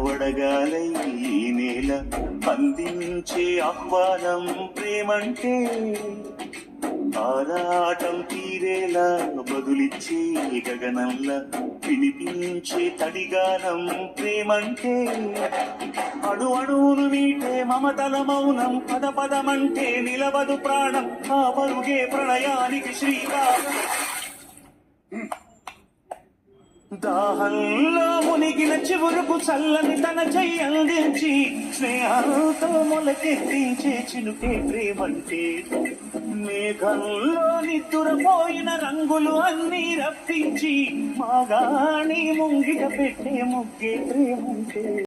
వడగాలై ఈ నేల అందించే ఆహ్వానం ప్రేమంటే ఆరాటం తీరేలా బదులిచ్చే గగనంలా వినిపించే తడిగానం ప్రేమంటే అడు అడుగును మీటే మమతల మౌనం పద పదమంటే నిలవదు ప్రాణం ఆ పరుగే ప్రణయానికి శ్రీకారం దాహంలో మునిగిన చివురుకు చల్లని తన చెయ్యి అందించి స్నేహాలతో మొలకెత్తించే చినుకే ప్రేమంటే మేఘంలో నిద్దురపోయిన రంగులు అన్నీ రప్పించి మాగాణి ముంగిట పెట్టే ముగ్గే ప్రేమంటే